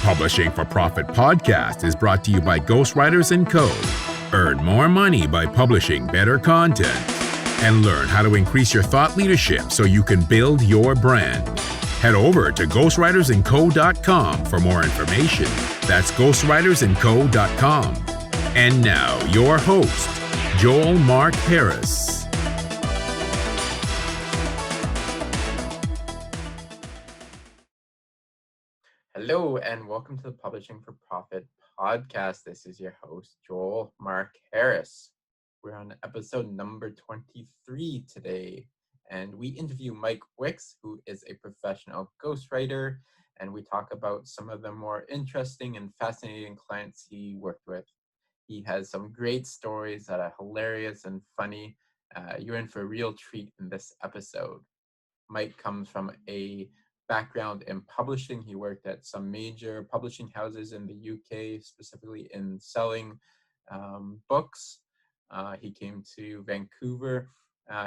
Publishing for Profit podcast is brought to you by Ghostwriters & Co. Earn more money by publishing better content and learn how to increase your thought leadership so you can build your brand. Head over to ghostwritersandco.com for more information. That's ghostwritersandco.com. And now, your host, Joel Mark Harris. Hello, and welcome to the Publishing for Profit podcast. This is your host, Joel Mark Harris. We're on episode number 23 today, and we interview Mike Wicks, who is a professional ghostwriter, and we talk about some of the more interesting and fascinating clients he worked with. He has some great stories that are hilarious and funny. You're in for a real treat in this episode. Mike comes from a background in publishing. He worked at some major publishing houses in the UK, specifically in selling books. He came to Vancouver.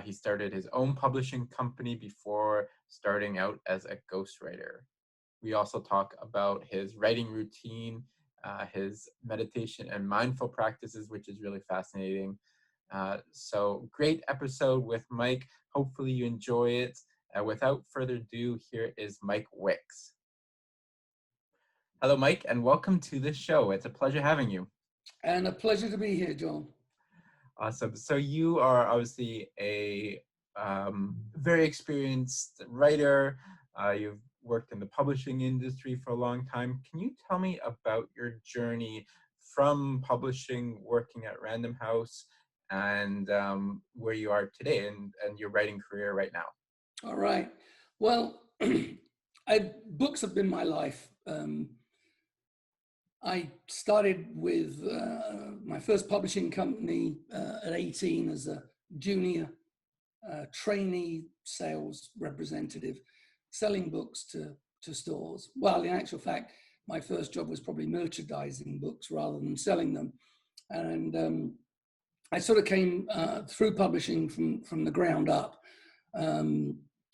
He started his own publishing company before starting out as a ghostwriter. We also talk about his writing routine, his meditation and mindful practices, which is really fascinating. So great episode with Mike. Hopefully you enjoy it. Without further ado, here is Mike Wicks. Hello, Mike, and welcome to the show. It's a pleasure having you. And a pleasure to be here, John. Awesome. So you are obviously a very experienced writer. You've worked in the publishing industry for a long time. Can you tell me about your journey from publishing, working at Random House, and where you are today and your writing career right now? All right. Well, books have been my life. I started with my first publishing company at 18 as a junior trainee sales representative, selling books to stores. Well, in actual fact, my first job was probably merchandising books rather than selling them. And I sort of came through publishing from the ground up.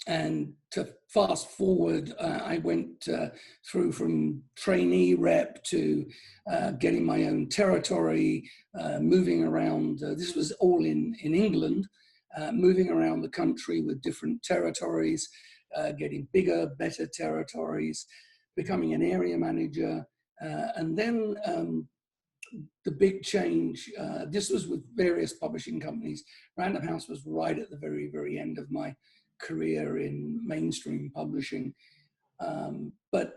And to fast forward, I went through from trainee rep to getting my own territory, moving around. This was all in England, moving around the country with different territories, getting bigger, better territories, becoming an area manager. And then the big change, this was with various publishing companies. Random House was right at the very, very end of my career in mainstream publishing. But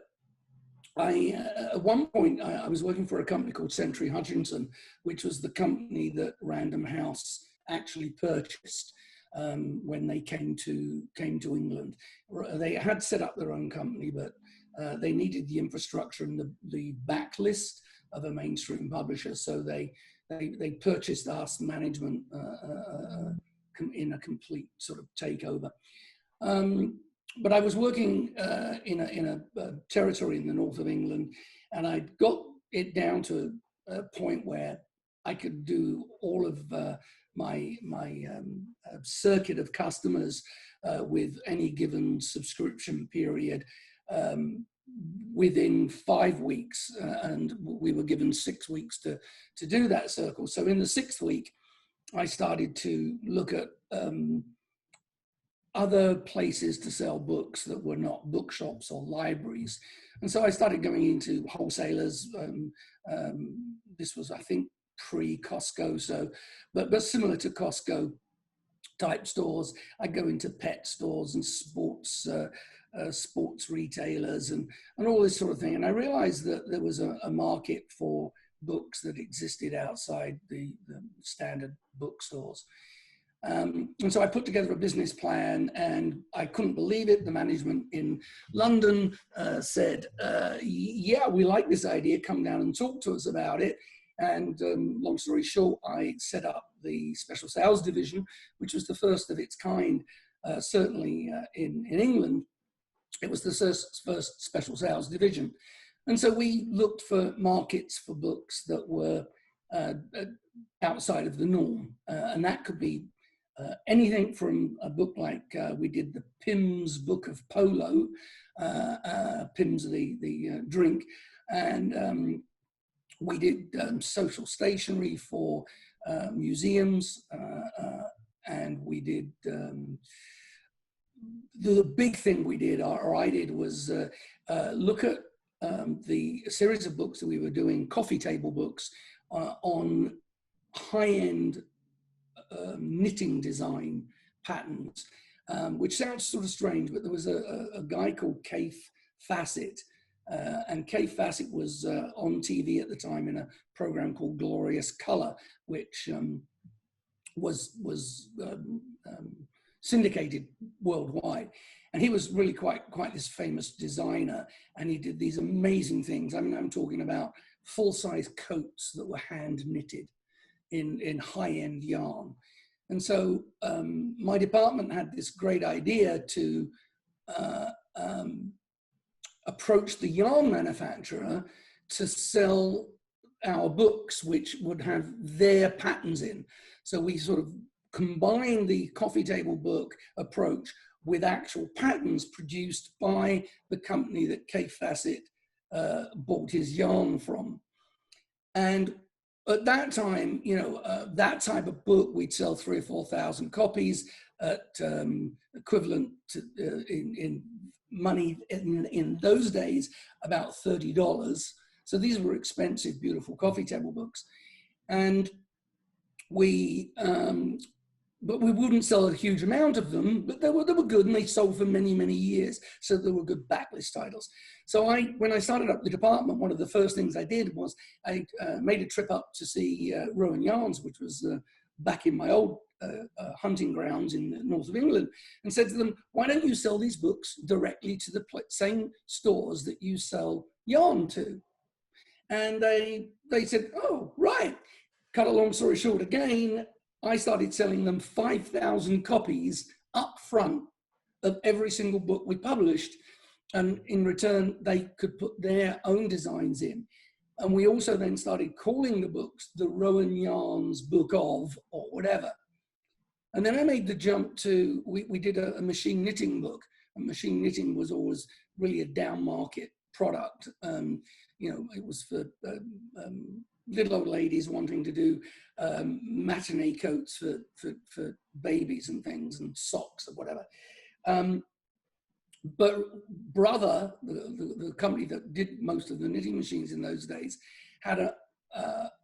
at one point, I was working for a company called Century Hutchinson, which was the company that Random House actually purchased when they came to England. They had set up their own company, but they needed the infrastructure and the backlist of a mainstream publisher. So they purchased us management in a complete sort of takeover. But I was working in a territory in the north of England, and I got it down to a point where I could do all of my circuit of customers with any given subscription period within 5 weeks, and we were given 6 weeks to do that circle. So in the 6th week, I started to look at other places to sell books that were not bookshops or libraries. And so I started going into wholesalers. This was, I think, pre-Costco, so, but similar to Costco type stores. I go into pet stores and sports retailers and all this sort of thing. And I realized that there was a market for books that existed outside the standard bookstores. And so I put together a business plan, and I couldn't believe it. The management in London said, yeah, we like this idea, come down and talk to us about it. And long story short, I set up the special sales division, which was the first of its kind, certainly in England. It was the first special sales division. And so we looked for markets for books that were outside of the norm. And that could be anything from a book like we did the Pimm's Book of Polo, Pimm's the drink, And we did social stationery for museums, and we did, the big thing we did, or I did, was look at the series of books that we were doing, coffee table books, on high-end knitting design patterns, which sounds sort of strange, but there was a guy called Keith Fassett, and Keith Fassett was on TV at the time in a program called Glorious Color, which was syndicated worldwide. And he was really quite this famous designer, and he did these amazing things. I mean, I'm talking about full-size coats that were hand knitted in high-end yarn. And so my department had this great idea to approach the yarn manufacturer to sell our books, which would have their patterns in. So we sort of combined the coffee table book approach with actual patterns produced by the company that Keith Fassett bought his yarn from. And at that time, you know, that type of book, we'd sell 3,000 or 4,000 copies at equivalent to, in money in those days, about $30. So these were expensive, beautiful coffee table books. And we, but we wouldn't sell a huge amount of them, but they were good, and they sold for many, many years. So they were good backlist titles. So when I started up the department, one of the first things I did was I made a trip up to see Rowan Yarns, which was back in my old hunting grounds in the north of England, and said to them, why don't you sell these books directly to the same stores that you sell yarn to? And they said, oh, right. Cut a long story short again, I started selling them 5,000 copies up front of every single book we published. And in return, they could put their own designs in. And we also then started calling the books the Rowan Yarns Book of, or whatever. And then I made the jump to, we did a machine knitting book. And machine knitting was always really a down market product. You know, it was for little old ladies wanting to do matinee coats for babies and things, and socks or whatever. But Brother, the company that did most of the knitting machines in those days, had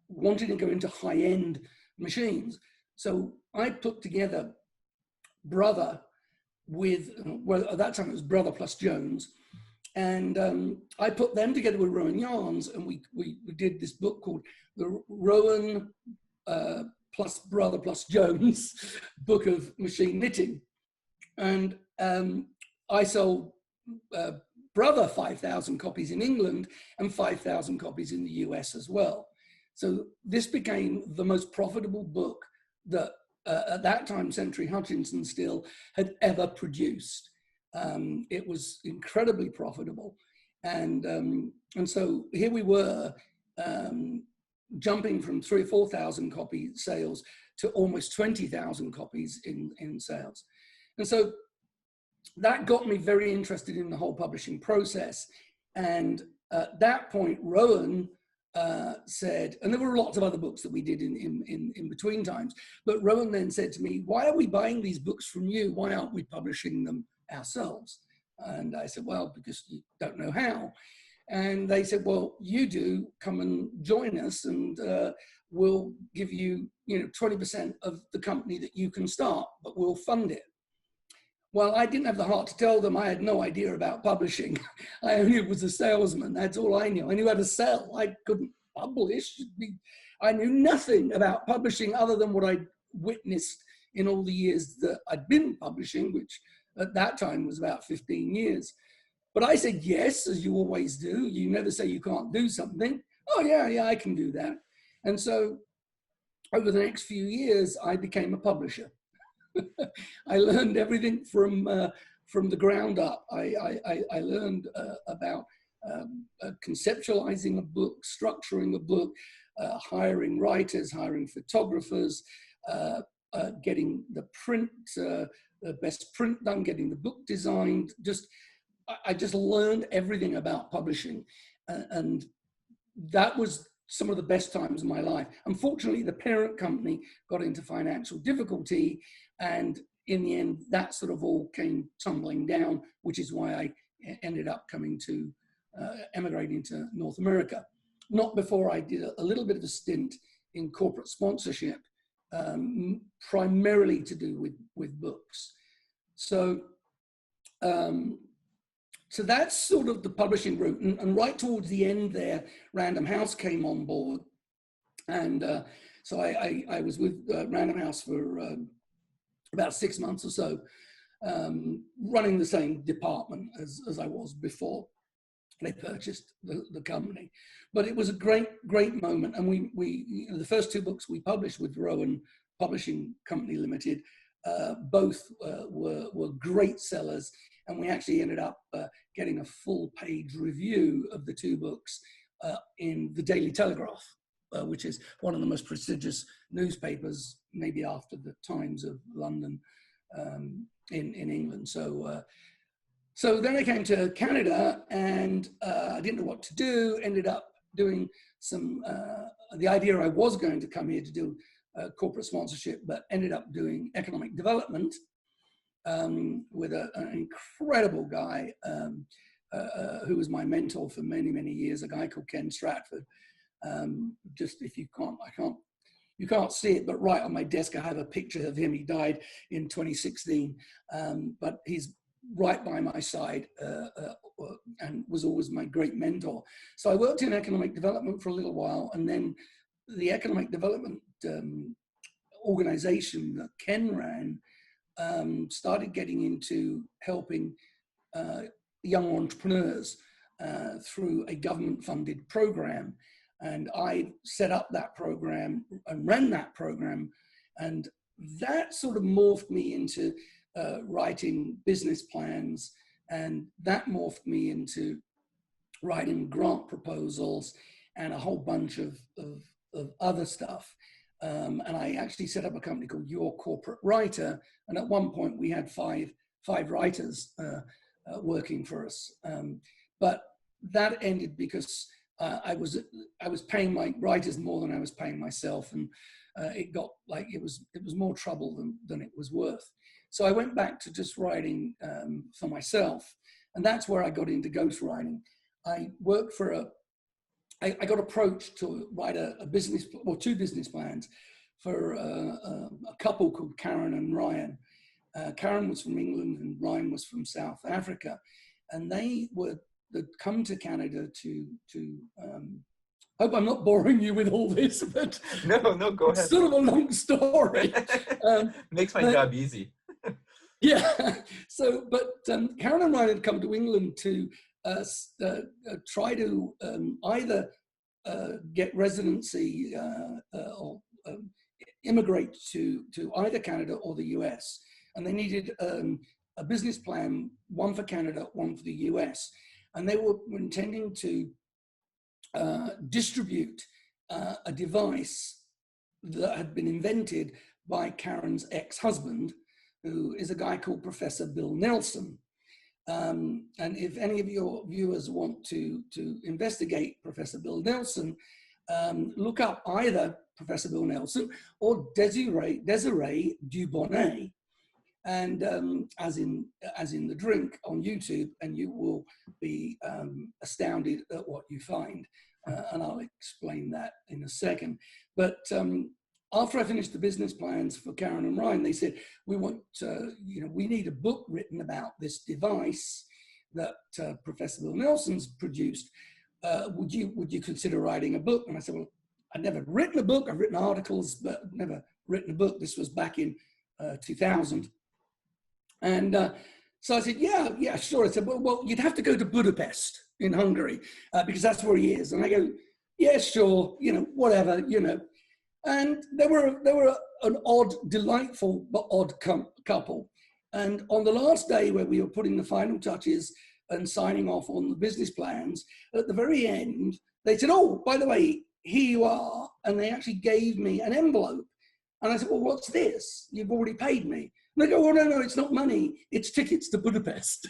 wanted to go into high-end machines. So I put together Brother with, well, at that time it was Brother plus Jones. And I put them together with Rowan Yarns, and we did this book called the Rowan plus Brother plus Jones Book of Machine Knitting. And I sold Brother 5,000 copies in England and 5,000 copies in the US as well. So this became the most profitable book that at that time Century Hutchinson still had ever produced. It was incredibly profitable. And so here we were jumping from 3,000 or 4,000 copy sales to almost 20,000 copies in sales. And so that got me very interested in the whole publishing process. And at that point, Rowan said, and there were lots of other books that we did in between times, but Rowan then said to me, why are we buying these books from you? Why aren't we publishing them ourselves? And I said, well, because you don't know how. And they said, well, you do, come and join us, and we'll give you, 20% of the company that you can start, but we'll fund it. Well, I didn't have the heart to tell them I had no idea about publishing. I only was a salesman. That's all I knew. I knew how to sell. I couldn't publish. I knew nothing about publishing other than what I'd witnessed in all the years that I'd been publishing, which at that time was about 15 years. But I said yes, as you always do. You never say you can't do something. Oh, yeah, I can do that. And so over the next few years, I became a publisher. I learned everything from the ground up. I learned about conceptualizing a book, structuring a book, hiring writers, hiring photographers, getting the print, the best print done, getting the book designed. I just learned everything about publishing. and that was some of the best times of my life. Unfortunately, the parent company got into financial difficulty, and in the end, that sort of all came tumbling down, which is why I ended up coming to emigrating to North America. Not before I did a little bit of a stint in corporate sponsorship, primarily to do with books. So, so that's sort of the publishing route. And right towards the end there, Random House came on board. And so I was with Random House for about 6 months or so, running the same department as I was before they purchased the company. But it was a great moment. And we the first 2 books we published with Rowan Publishing Company Limited, both were great sellers. And we actually ended up getting a full-page review of the 2 books in the Daily Telegraph, which is one of the most prestigious newspapers, maybe after the Times of London in England. So, so then I came to Canada, and I didn't know what to do. Ended up doing some. The idea I was going to come here to do corporate sponsorship, but ended up doing economic development. With an incredible guy who was my mentor for many years, a guy called Ken Stratford. Just if you can't see it, but right on my desk I have a picture of him. He died in 2016, but he's right by my side and was always my great mentor. So I worked in economic development for a little while, and then the economic development organization that Ken ran started getting into helping young entrepreneurs through a government-funded program. And I set up that program and ran that program. And that sort of morphed me into writing business plans. And that morphed me into writing grant proposals and a whole bunch of other stuff. And I actually set up a company called Your Corporate Writer. And at one point we had five writers working for us. But that ended because I was paying my writers more than I was paying myself. And it got like, it was more trouble than it was worth. So I went back to just writing for myself. And that's where I got into ghostwriting. I worked for I got approached to write a business, or 2 business plans for a couple called Karen and Ryan. Karen was from England and Ryan was from South Africa. And they'd come to Canada to hope I'm not boring you with all this, but no, go ahead. It's sort of a long story. Makes my job easy. Yeah. So, but Karen and Ryan had come to England to try to either get residency or immigrate to either Canada or the US. And they needed a business plan, one for Canada, one for the US. And they were intending to distribute a device that had been invented by Karen's ex-husband, who is a guy called Professor Bill Nelson. And if any of your viewers want to investigate Professor Bill Nelson, look up either Professor Bill Nelson or Desiree Dubonnet, and as in the drink on YouTube, and you will be astounded at what you find. And I'll explain that in a second. But after I finished the business plans for Karen and Ryan, they said, we want, we need a book written about this device that Professor Bill Nelson's produced. Would you consider writing a book? And I said, well, I've never written a book. I've written articles, but never written a book. This was back in 2000. And so I said, yeah, sure. I said, well, you'd have to go to Budapest in Hungary because that's where he is. And I go, yeah, sure, whatever, And they were an odd, delightful, but odd couple. And on the last day where we were putting the final touches and signing off on the business plans, at the very end, they said, oh, by the way, here you are. And they actually gave me an envelope. And I said, well, what's this? You've already paid me. And they go, oh, no, it's not money. It's tickets to Budapest.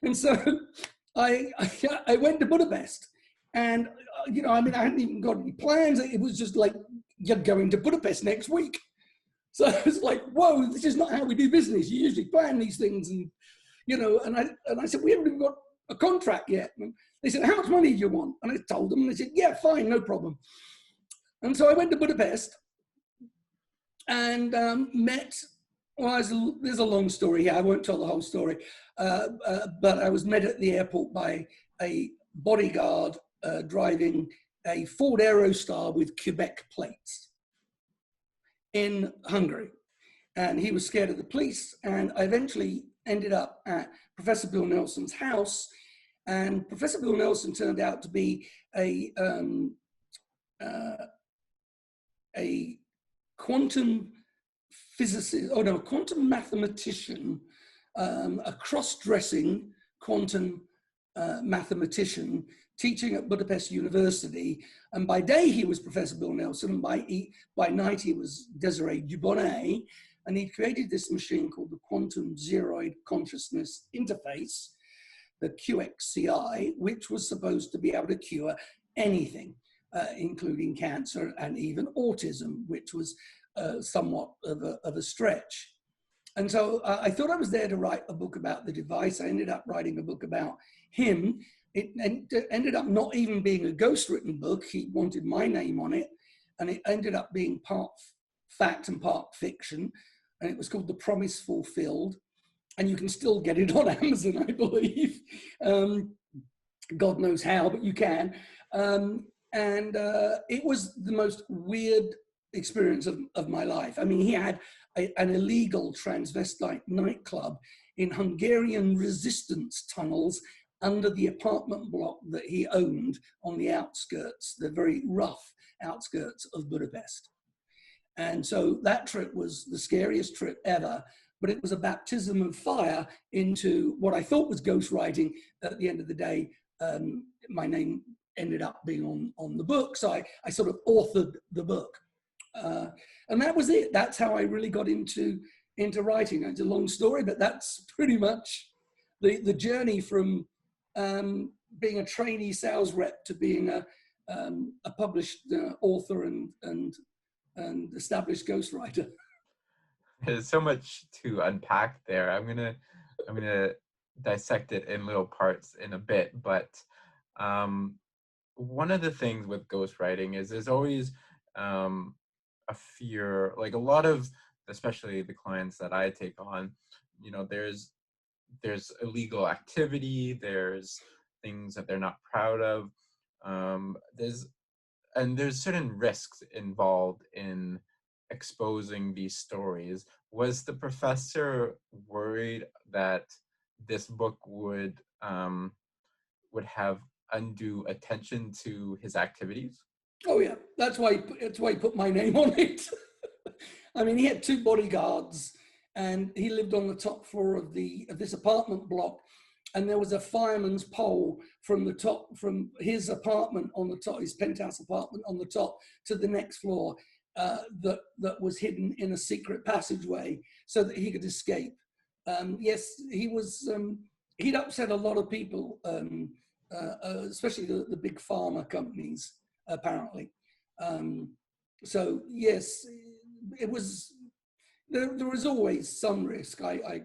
And so I went to Budapest, and I mean, I hadn't even got any plans. It was just like, you're going to Budapest next week. So I was like, whoa, this is not how we do business. You usually plan these things, and and I said, we haven't even got a contract yet. And they said, how much money do you want? And I told them, and they said, yeah, fine, no problem. And so I went to Budapest and met. Well, there's a long story here. I won't tell the whole story. But I was met at the airport by a bodyguard driving a Ford Aerostar with Quebec plates in Hungary. And he was scared of the police. And I eventually ended up at Professor Bill Nelson's house. And Professor Bill Nelson turned out to be a quantum physicist, quantum mathematician, a cross-dressing quantum mathematician teaching at Budapest University. And by day he was Professor Bill Nelson, and by night he was Desiree Dubonnet. And he created this machine called the Quantum Zeroid Consciousness Interface, the QXCI, which was supposed to be able to cure anything, including cancer and even autism, which was somewhat of a stretch. And so I thought I was there to write a book about the device. I ended up writing a book about him. It ended up not even being a ghostwritten book. He wanted my name on it, and it ended up being part fact and part fiction. And it was called The Promise Fulfilled. And you can still get it on Amazon, I believe. God knows how, but you can. It was the most weird experience of my life. I mean, he had an illegal transvestite nightclub in Hungarian resistance tunnels under the apartment block that he owned on the outskirts, the very rough outskirts of Budapest. And so that trip was the scariest trip ever, but it was a baptism of fire into what I thought was ghostwriting. At the end of the day, my name ended up being on the book, so I sort of authored the book. And that was it. That's how I really got into writing. It's a long story, but that's pretty much the journey from being a trainee sales rep to being a published author and established ghostwriter. There's so much to unpack there. I'm gonna dissect it in little parts in a bit, but one of the things with ghostwriting is there's always a fear, like a lot of, especially the clients that I take on, there's illegal activity, there's things that they're not proud of, there's certain risks involved in exposing these stories. Was the professor worried that this book would have undue attention to his activities? Oh yeah, that's why he put my name on it. I mean, he had 2 bodyguards, and he lived on the top floor of this apartment block, and there was a fireman's pole from his apartment on the top, his penthouse apartment on the top, to the next floor, that was hidden in a secret passageway so that he could escape. Yes, he'd upset a lot of people, especially the big pharma companies, apparently. So yes, it was. There was always some risk. I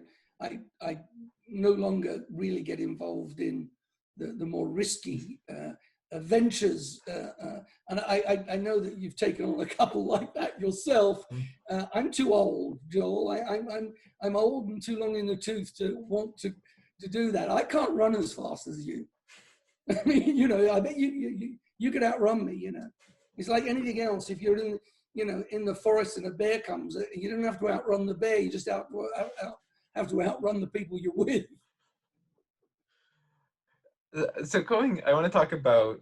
no longer really get involved in the more risky ventures, and I know that you've taken on a couple like that yourself. I'm too old, Joel. I'm old and too long in the tooth to want to do that. I can't run as fast as you. I mean, I bet you could outrun me. It's like anything else. If you're in the forest and a bear comes, you don't have to outrun the bear. You just have to outrun the people you're with. So I want to talk about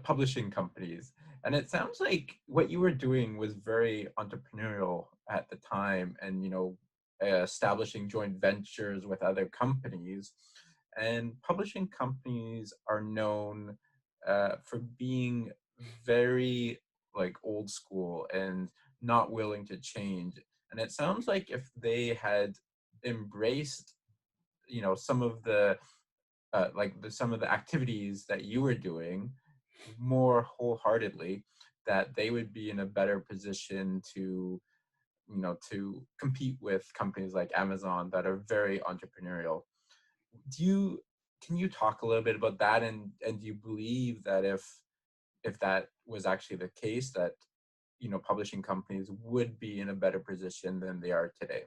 publishing companies. And it sounds like what you were doing was very entrepreneurial at the time, and establishing joint ventures with other companies. And publishing companies are known for being very old school and not willing to change. And it sounds like if they had embraced some of the some of the activities that you were doing more wholeheartedly, that they would be in a better position to compete with companies like Amazon that are very entrepreneurial. Can you talk a little bit about that, and do you believe that if that was actually the case, that publishing companies would be in a better position than they are today?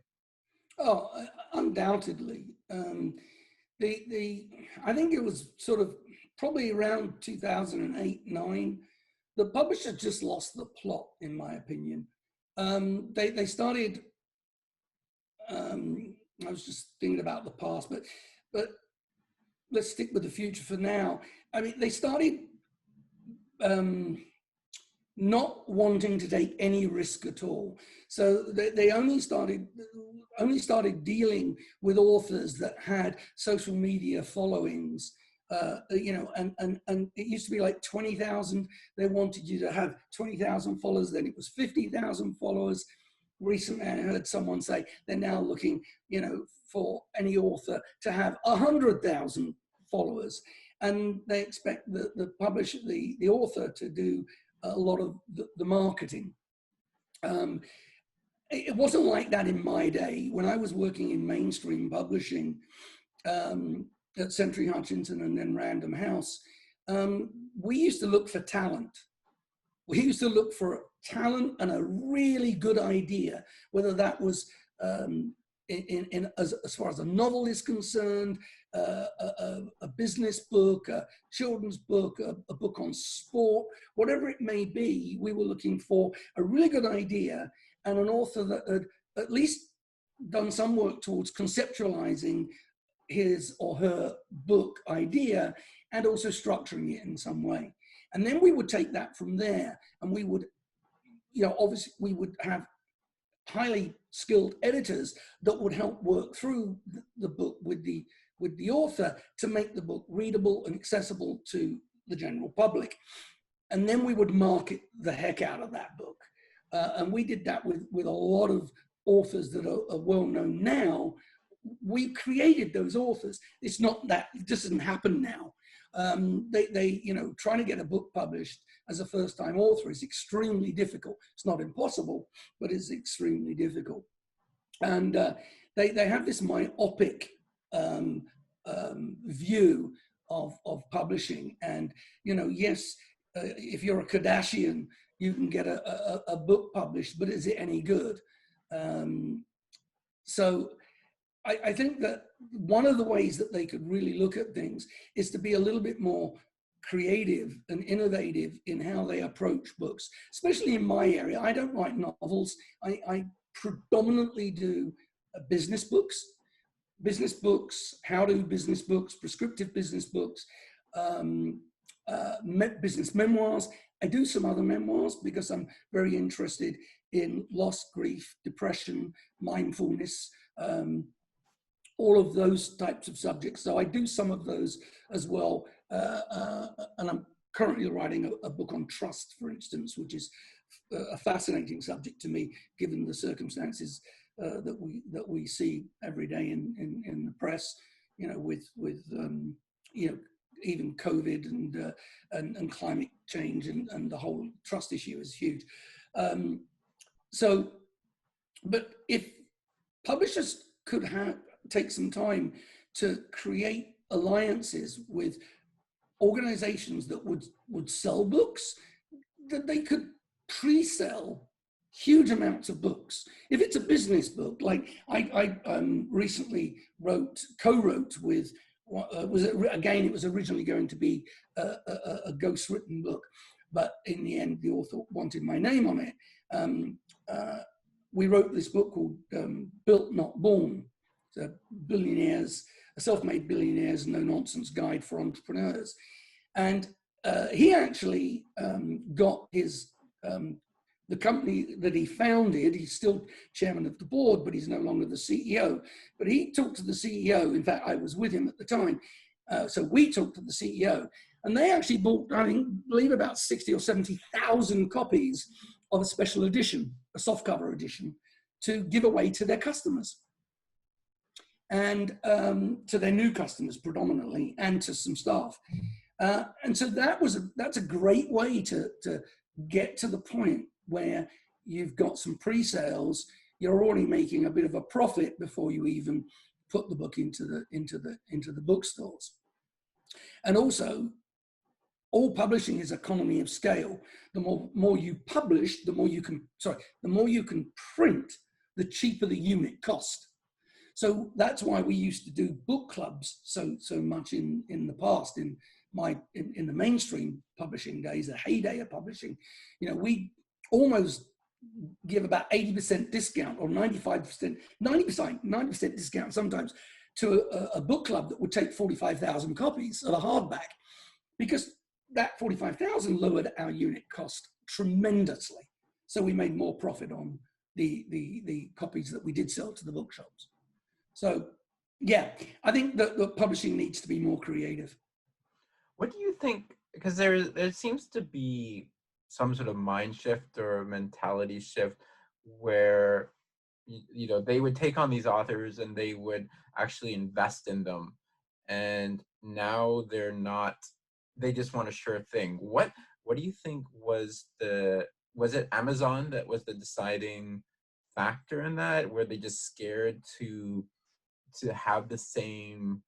Oh, undoubtedly. I think it was sort of probably around 2008-9. The publisher just lost the plot, in my opinion. They started. I was just thinking about the past, but let's stick with the future for now. I mean, they started not wanting to take any risk at all. So they only started dealing with authors that had social media followings. And it used to be like 20,000. They wanted you to have 20,000 followers. Then it was 50,000 followers. Recently, I heard someone say they're now looking, for any author to have 100,000 followers, and they expect the publisher, the author, to do a lot of the marketing. It wasn't like that in my day. When I was working in mainstream publishing at Century Hutchinson and then Random House, we used to look for talent. We used to look for talent and a really good idea, whether that was as far as a novel is concerned, a business book, a children's book, a book on sport, whatever it may be. We were looking for a really good idea and an author that had at least done some work towards conceptualizing his or her book idea and also structuring it in some way. And then we would take that from there, and we would, obviously we would have highly skilled editors that would help work through the book with the author to make the book readable and accessible to the general public. And then we would market the heck out of that book. And we did that with a lot of authors that are well known now. We created those authors. It's not that, it just doesn't happen now. Trying to get a book published as a first-time author is extremely difficult. It's not impossible, but it's extremely difficult. And they have this myopic view of publishing. And, yes, if you're a Kardashian, you can get a book published, but is it any good? So I think that one of the ways that they could really look at things is to be a little bit more creative and innovative in how they approach books, especially in my area. I don't write novels. I predominantly do business books, how-to business books, prescriptive business books, business memoirs. I do some other memoirs because I'm very interested in loss, grief, depression, mindfulness, all of those types of subjects. So I do some of those as well. And I'm currently writing a book on trust, for instance, which is a fascinating subject to me, given the circumstances that we see every day in the press, with even COVID and climate change and the whole trust issue is huge. But if publishers could take some time to create alliances with organizations that would sell books, that they could pre-sell huge amounts of books. If it's a business book, like I recently co-wrote with, it was originally going to be a ghostwritten book, but in the end, the author wanted my name on it. We wrote this book called Built Not Born. It's a self-made billionaires no-nonsense guide for entrepreneurs. And he actually got his, the company that he founded, he's still chairman of the board, but he's no longer the CEO. But he talked to the CEO. In fact, I was with him at the time. So we talked to the CEO, and they actually bought, I believe, about 60 or 70,000 copies of a special edition, a softcover edition, to give away to their customers. and to their new customers predominantly, and to some staff. And so that's a great way to get to the point where you've got some pre-sales. You're already making a bit of a profit before you even put the book into the bookstores. And also, all publishing is economy of scale. The more you publish, the more you can print, the cheaper the unit cost. So that's why we used to do book clubs so much in the past, in the mainstream publishing days, the heyday of publishing. We almost give about 80% discount or 95%, 90% discount sometimes to a book club that would take 45,000 copies of a hardback, because that 45,000 lowered our unit cost tremendously. So we made more profit on the copies that we did sell to the bookshops. So yeah, I think that the publishing needs to be more creative. What do you think? Because there seems to be some sort of mind shift or mentality shift where they would take on these authors and they would actually invest in them, and now they're not. They just want a sure thing. What do you think was it Amazon that was the deciding factor in that? Were they just scared to have the same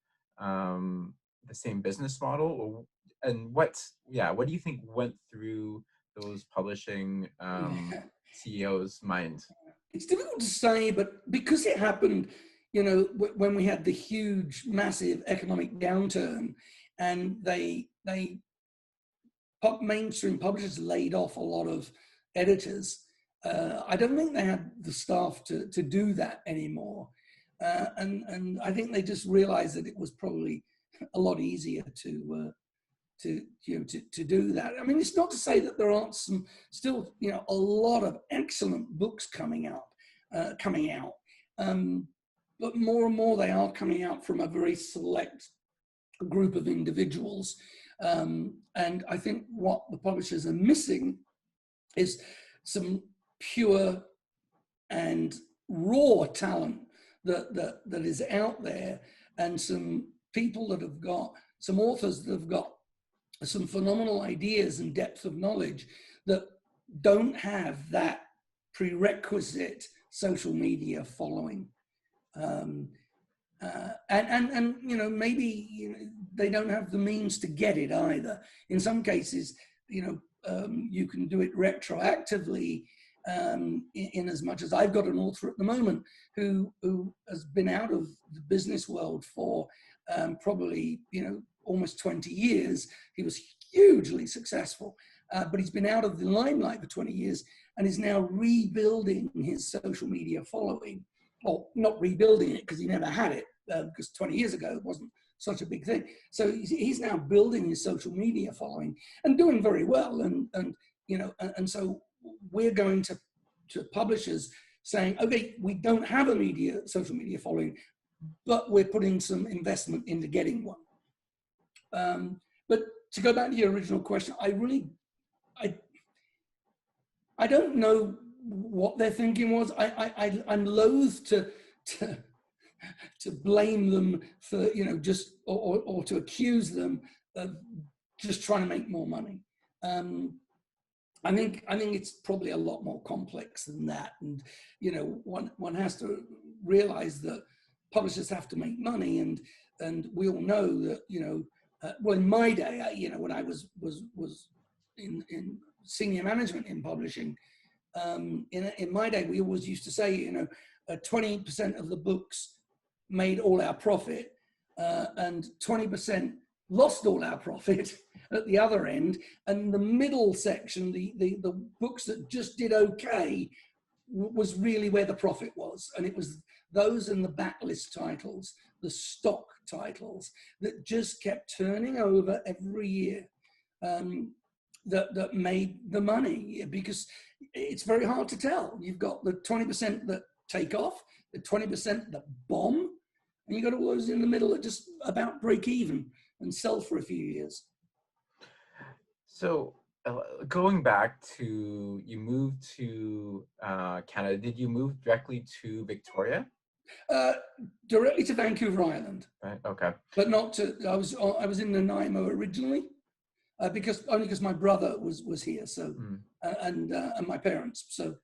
business model? And what do you think went through those publishing CEOs' minds? It's difficult to say, but because it happened, when we had the huge, massive economic downturn, and mainstream publishers laid off a lot of editors. I don't think they had the staff to do that anymore. And I think they just realized that it was probably a lot easier to do that. I mean, it's not to say that there aren't still a lot of excellent books coming out, but more and more they are coming out from a very select group of individuals. And I think what the publishers are missing is some pure and raw talent that is out there, and some people that have got, some authors that have got some phenomenal ideas and depth of knowledge that don't have that prerequisite social media following. And maybe they don't have the means to get it either. In some cases, you can do it retroactively, in as much as I've got an author at the moment who has been out of the business world for probably almost 20 years. He was hugely successful, but he's been out of the limelight for 20 years and is now rebuilding his social media following. Well, not rebuilding it because he never had it, because 20 years ago it wasn't such a big thing. So he's now building his social media following and doing very well. And so we're going to publishers saying, okay, we don't have a social media following, but we're putting some investment into getting one. But to go back to your original question, I don't know what their thinking was. I'm loath to blame them for, just, or to accuse them of just trying to make more money. I think it's probably a lot more complex than that. And, one has to realize that publishers have to make money. And we all know that, well, in my day, when I was in senior management in publishing, in my day, we always used to say, 20% of the books made all our profit, and 20% lost all our profit at the other end. And the middle section, the books that just did okay, was really where the profit was. And it was those and the backlist titles, the stock titles, that just kept turning over every year, that made the money, because it's very hard to tell. You've got the 20% that take off, the 20% that bomb, and you've got all those in the middle that just about break even and sell for a few years. So going back to, you moved to Canada, did you move directly to Victoria? Directly to Vancouver Island, Right. Okay. but not to. I was in Nanaimo originally, because my brother was here, so and my parents. So.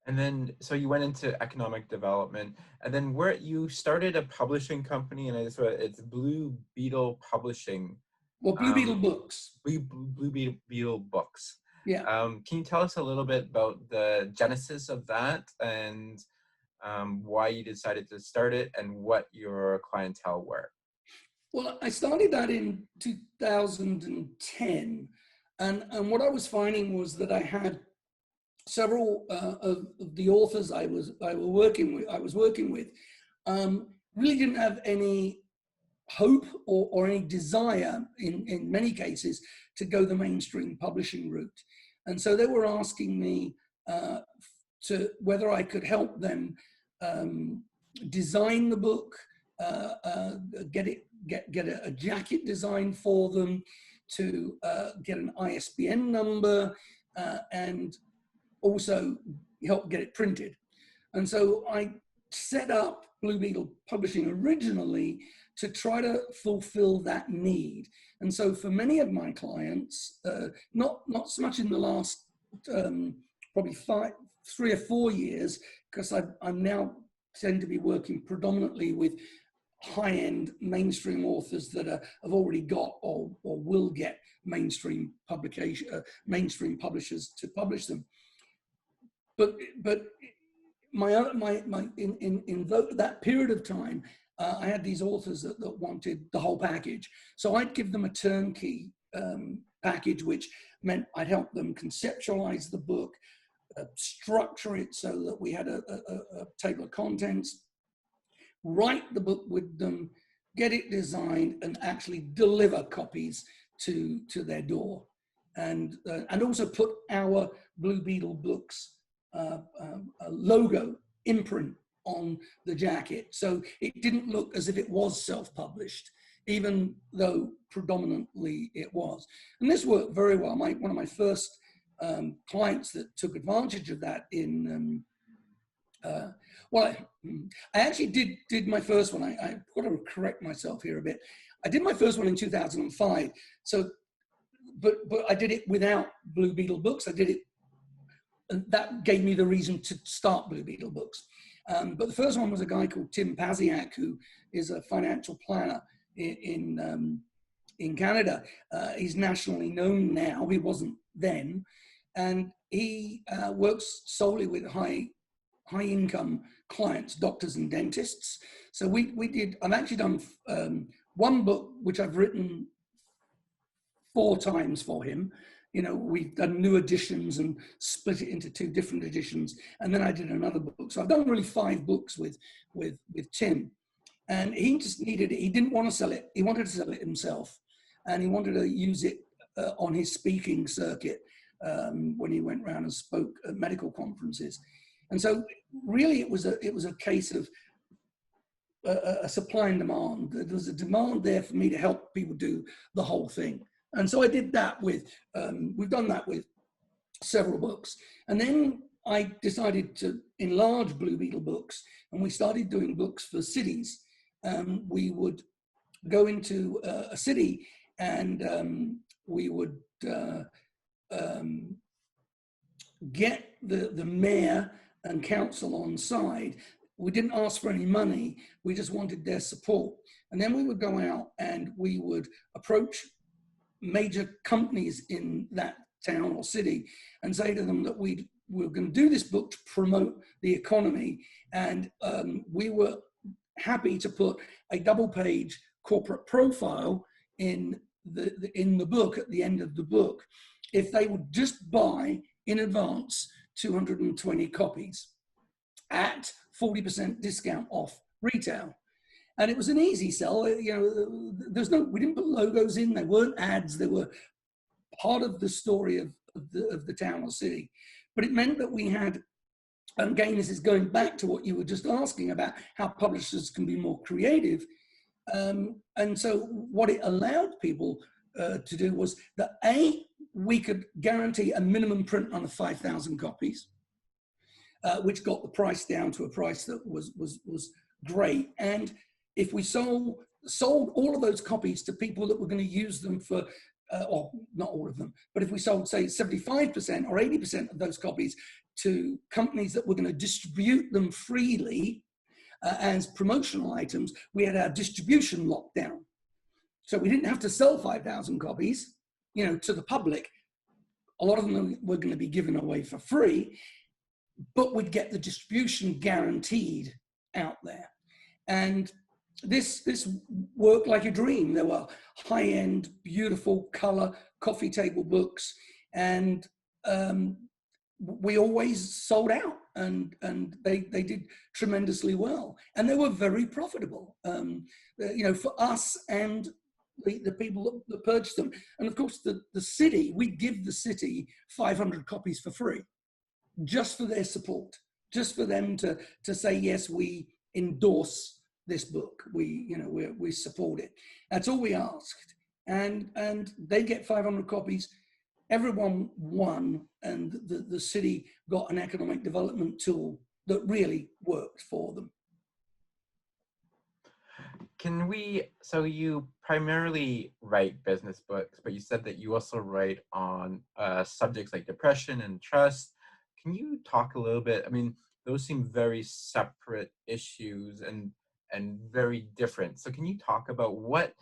And then, so you went into economic development, and then where you started a publishing company, and it's Blue Beetle Publishing. Well, Blue Beetle Books. Blue Beetle Books. Yeah. Can you tell us a little bit about the genesis of that, and why you decided to start it, and what your clientele were? Well, I started that in 2010, and what I was finding was that I had several of the authors I was working with really didn't have any hope or any desire in many cases to go the mainstream publishing route, and so they were asking me to whether I could help them design the book, get a jacket design for them, to get an ISBN number, and also help get it printed. And so I set up Blue Beetle Publishing originally to try to fulfill that need. And so for many of my clients, not so much in the last probably 3 or 4 years, because I'm now tend to be working predominantly with high-end mainstream authors that have already got or will get mainstream publishers to publish them. But in that period of time, I had these authors that wanted the whole package. So I'd give them a turnkey package, which meant I'd help them conceptualize the book, structure it so that we had a table of contents, write the book with them, get it designed, and actually deliver copies to their door, and also put our Blue Beetle Books logo imprint on the jacket, so it didn't look as if it was self-published, even though predominantly it was. And this worked very well. One of my first clients that took advantage of that I actually did my first one. I've got to correct myself here a bit. I did my first one in 2005. So, but I did it without Blue Beetle Books. I did it, and that gave me the reason to start Blue Beetle Books. But the first one was a guy called Tim Paziak, who is a financial planner in Canada. He's nationally known now. He wasn't then, and he works solely with high income clients, doctors and dentists. So I've actually done one book which I've written 4 times for him. You know, we've done new editions and split it into 2 different editions. And then I did another book. So I've done really 5 books with Tim. And he just needed it. He didn't want to sell it. He wanted to sell it himself. And he wanted to use it on his speaking circuit when he went around and spoke at medical conferences. And so really it was a case of a supply and demand. There was a demand there for me to help people do the whole thing. And so I did that with, we've done that with several books. And then I decided to enlarge Blue Beetle Books, and we started doing books for cities. We would go into a city, and we would get the mayor and council on side. We didn't ask for any money, we just wanted their support. And then we would go out and we would approach major companies in that town or city and say to them that we were going to do this book to promote the economy, and we were happy to put a double-page corporate profile in the book at the end of the book if they would just buy in advance 220 copies at 40% discount off retail. And it was an easy sell. You know, we didn't put logos in, there weren't ads, they were part of the story of the town or city. But it meant that we had, again, this is going back to what you were just asking about how publishers can be more creative. And so what it allowed people to do was that we could guarantee a minimum print run of 5,000 copies, which got the price down to a price that was great. And if we sold all of those copies to people that were going to use them for, or not all of them, but if we sold, say, 75% or 80% of those copies to companies that were going to distribute them freely as promotional items, we had our distribution locked down. So we didn't have to sell 5,000 copies, to the public. A lot of them were going to be given away for free, but we'd get the distribution guaranteed out there. And this worked like a dream. There were high-end, beautiful color coffee table books, and we always sold out, and they did tremendously well, and they were very profitable, for us and the people that purchased them. And of course, the city, we give the city 500 copies for free, just for their support, just for them to say, yes, we endorse this book, we support it. That's all we asked, and they get 500 copies. Everyone won, and the city got an economic development tool that really worked for them. So you primarily write business books, but you said that you also write on subjects like depression and trust. Can you talk a little bit? I mean, those seem very separate issues and very different. So can you talk about what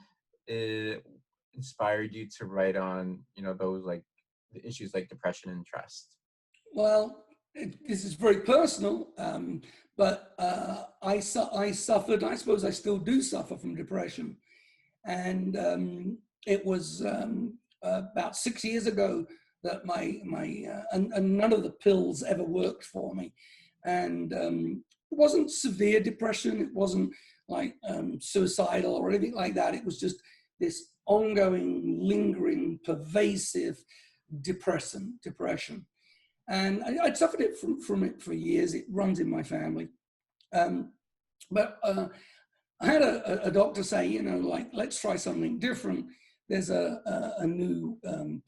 inspired you to write on, those like the issues like depression and trust? Well, this is very personal, but I suffered, I suppose I still do suffer from depression. And it was about 6 years ago that and none of the pills ever worked for me. And it wasn't severe depression. It wasn't like suicidal or anything like that. It was just this ongoing, lingering, pervasive depression. And I'd suffered it from it for years. It runs in my family. But I had a doctor say, let's try something different. There's a new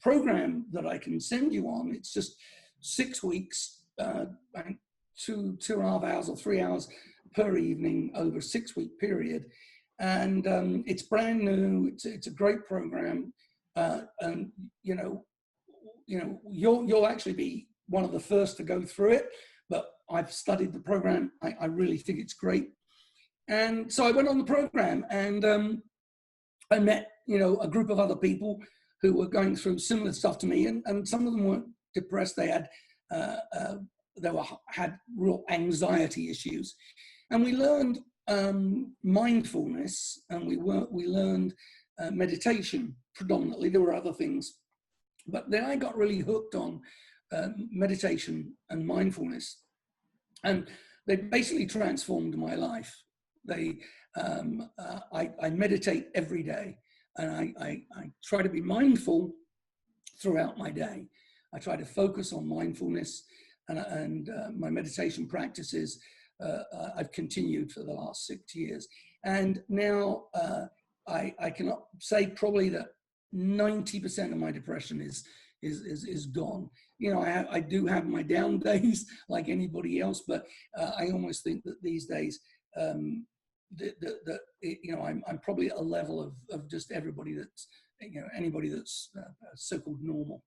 program that I can send you on. It's just 6 weeks, 2.5 hours or 3 hours per evening over a 6-week period. And it's brand new. It's a great program. And, you'll actually be one of the first to go through it, but I've studied the program. I really think it's great. And so I went on the program, and I met, a group of other people who were going through similar stuff to me, and some of them weren't depressed. They had had real anxiety issues, and we learned mindfulness, and we learned meditation predominantly. There were other things, but then I got really hooked on meditation and mindfulness, and they basically transformed my life. I meditate every day, and I try to be mindful throughout my day. I try to focus on mindfulness, and my meditation practices I've continued for the last 6 years. And now I can say probably that 90% of my depression is gone. I do have my down days like anybody else, but I almost think that these days I'm probably at a level of just everybody that's, anybody that's so-called normal.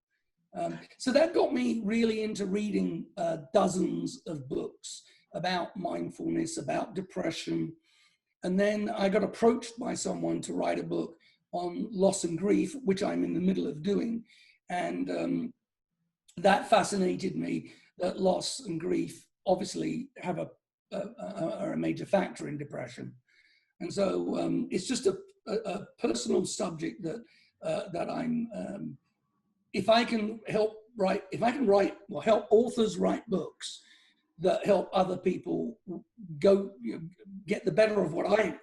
So that got me really into reading dozens of books about mindfulness, about depression. And then I got approached by someone to write a book on loss and grief, which I'm in the middle of doing. And that fascinated me, that loss and grief obviously have are a major factor in depression. And so it's just a personal subject that I'm, if I can help help authors write books that help other people get the better of what I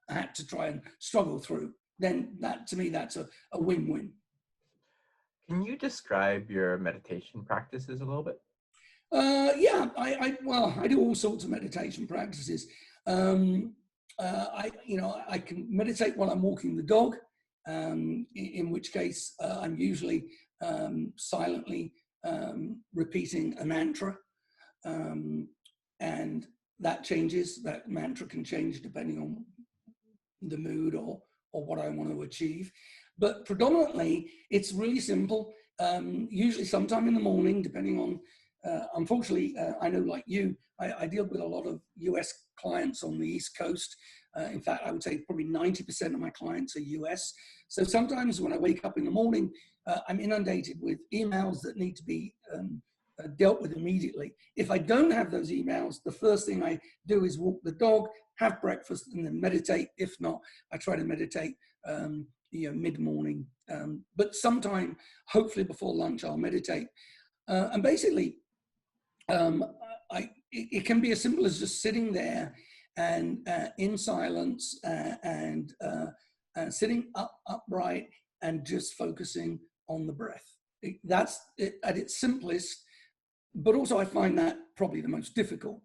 had to try and struggle through, then to me, that's a win-win. Can you describe your meditation practices a little bit? Yeah, I do all sorts of meditation practices. I can meditate while I'm walking the dog, in which case I'm usually silently repeating a mantra. And that changes. That mantra can change depending on the mood or what I want to achieve. But predominantly, it's really simple. Usually sometime in the morning, depending on, unfortunately, I know like you, I deal with a lot of US clients on the East Coast. In fact, I would say probably 90% of my clients are US. So sometimes when I wake up in the morning, I'm inundated with emails that need to be dealt with immediately. If I don't have those emails, the first thing I do is walk the dog, have breakfast, and then meditate. If not, I try to meditate mid-morning. But sometime, hopefully before lunch, I'll meditate. And basically, it can be as simple as just sitting there and in silence and sitting upright and just focusing on the breath. That's it at its simplest, but also I find that probably the most difficult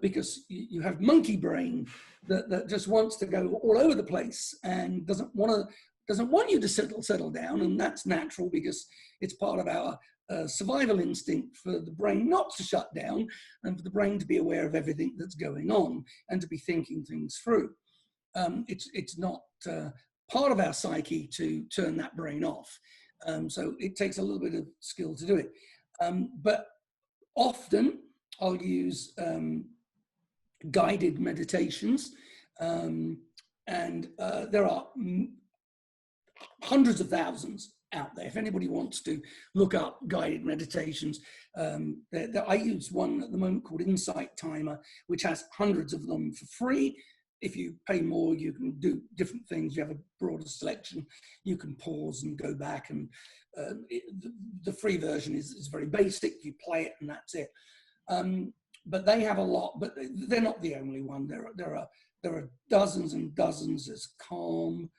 because you have monkey brain that just wants to go all over the place and doesn't want you to settle down, and that's natural because it's part of our survival instinct for the brain not to shut down and for the brain to be aware of everything that's going on and to be thinking things through. It's not part of our psyche to turn that brain off. So it takes a little bit of skill to do it. But often I'll use guided meditations, and there are hundreds of thousands out there. If anybody wants to look up guided meditations, I use one at the moment called Insight Timer, which has hundreds of them for free. If you pay more, you can do different things. You have a broader selection. You can pause and go back, and the free version is very basic. You play it and that's it. But they have a lot, but they're not the only one. There are dozens and dozens. There's Calm.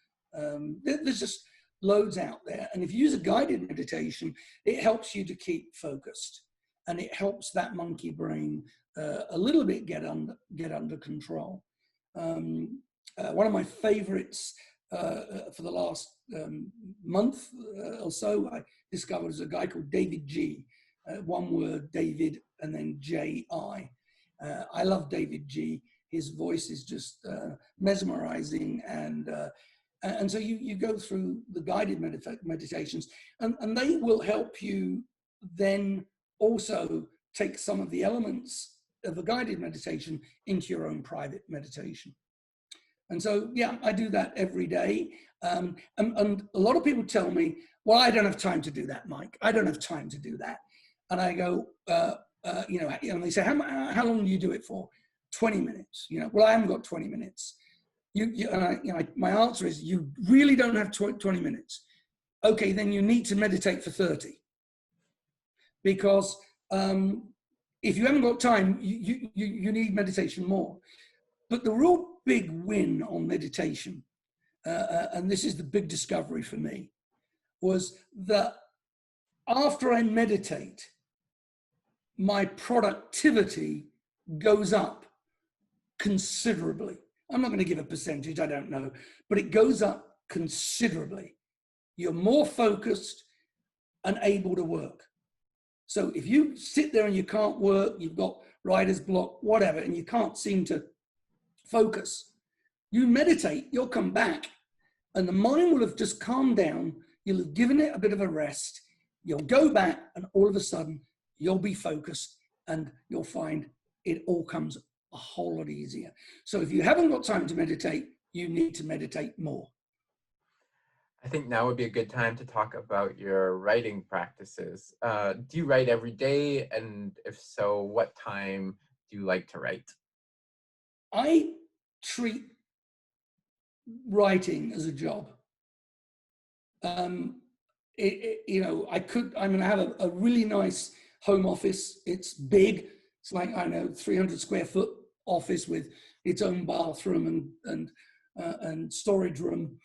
There's just loads out there. And if you use a guided meditation, it helps you to keep focused, and it helps that monkey brain a little bit get under control. One of my favorites for the last month or so, I discovered is a guy called David G. One word, David, and then J-I. I love David G. His voice is just mesmerizing, and so you go through the guided meditations, and they will help you then also take some of the elements of a guided meditation into your own private meditation. And so, yeah, I do that every day. And a lot of people tell me, well, I don't have time to do that, Mike. I don't have time to do that. And I go, and they say, how long do you do it for? 20 minutes. Well, I haven't got 20 minutes. My answer is, you really don't have 20 minutes. Okay, then you need to meditate for 30. Because if you haven't got time, you need meditation more. But the real big win on meditation, and this is the big discovery for me, was that after I meditate, my productivity goes up considerably. I'm not going to give a percentage, I don't know, but it goes up considerably. You're more focused and able to work. So if you sit there and you can't work, you've got writer's block, whatever, and you can't seem to focus, you meditate, you'll come back, and the mind will have just calmed down. You'll have given it a bit of a rest. You'll go back, and all of a sudden, you'll be focused, and you'll find it all comes a whole lot easier. So if you haven't got time to meditate, you need to meditate more. I think now would be a good time to talk about your writing practices. Do you write every day? And if so, what time do you like to write? I treat writing as a job. I have a really nice home office. It's big. It's like, 300 square foot office with its own bathroom and storage room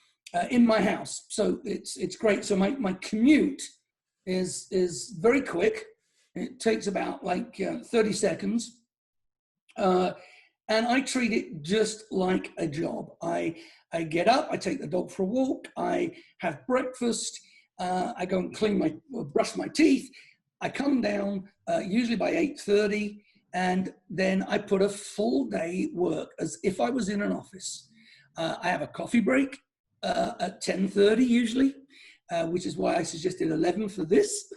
in my house. So it's great. So my commute is very quick. It takes about 30 seconds. And I treat it just like a job. I get up, I take the dog for a walk, I have breakfast, I go and brush my teeth. I come down usually by 8:30. And then I put a full day work as if I was in an office. I have a coffee break at 10:30 usually, which is why I suggested 11 for this.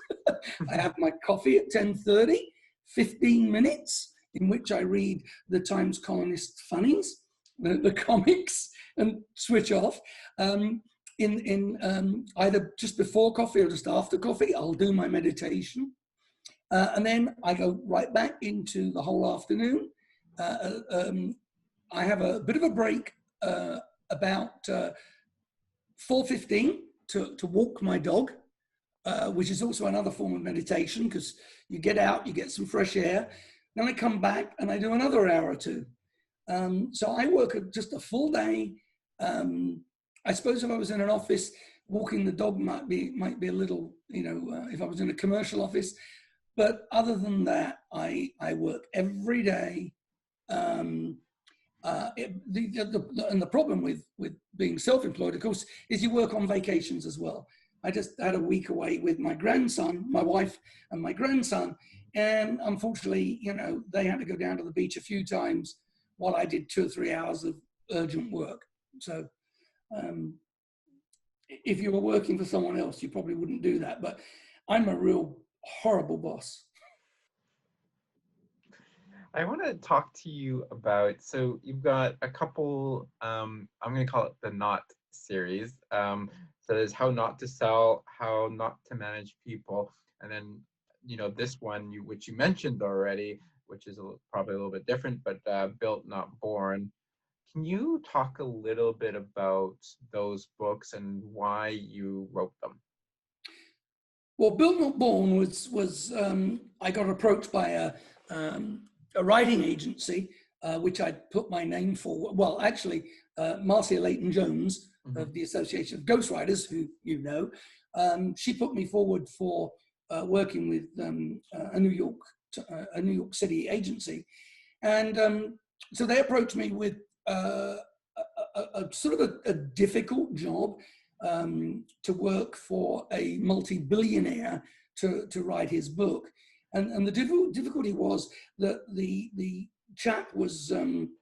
I have my coffee at 10:30, 15 minutes in which I read the Times columnist funnies, the comics, and switch off. In either just before coffee or just after coffee, I'll do my meditation. And then I go right back into the whole afternoon. I have a bit of a break about 4:15 to walk my dog, which is also another form of meditation because you get out, you get some fresh air. Then I come back and I do another hour or two. So I work just a full day. I suppose if I was in an office, walking the dog might be a little, if I was in a commercial office. But other than that, I work every day. And the problem with being self-employed, of course, is you work on vacations as well. I just had a week away with my grandson, my wife and my grandson. And unfortunately, they had to go down to the beach a few times while I did 2 or 3 hours of urgent work. So if you were working for someone else, you probably wouldn't do that. But I'm a real horrible boss. I want to talk to you about, so you've got a couple, I'm going to call it the Not series. So there's How Not to Sell, How Not to Manage People, and then, this one, which you mentioned already, which is probably a little bit different, but Built Not Born. Can you talk a little bit about those books and why you wrote them? Well, Built Not Born was I got approached by a writing agency, which I'd put my name for. Well, actually, Marcia Layton-Jones of the Association of Ghostwriters, who she put me forward for working with a New York City agency, and so they approached me with a sort of a difficult job. To work for a multi-billionaire to write his book. And the difficulty was that the chap wasn't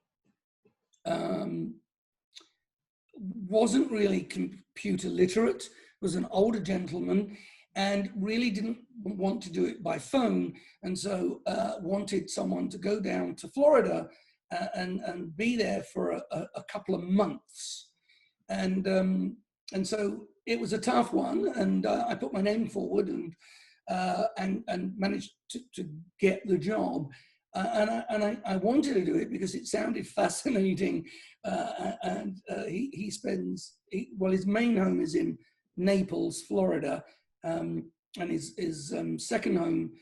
really computer literate, was an older gentleman, and really didn't want to do it by phone, and so wanted someone to go down to Florida and be there for a couple of months. And so it was a tough one, and I put my name forward and managed to get the job. And I wanted to do it because it sounded fascinating. His main home is in Naples, Florida, and his second home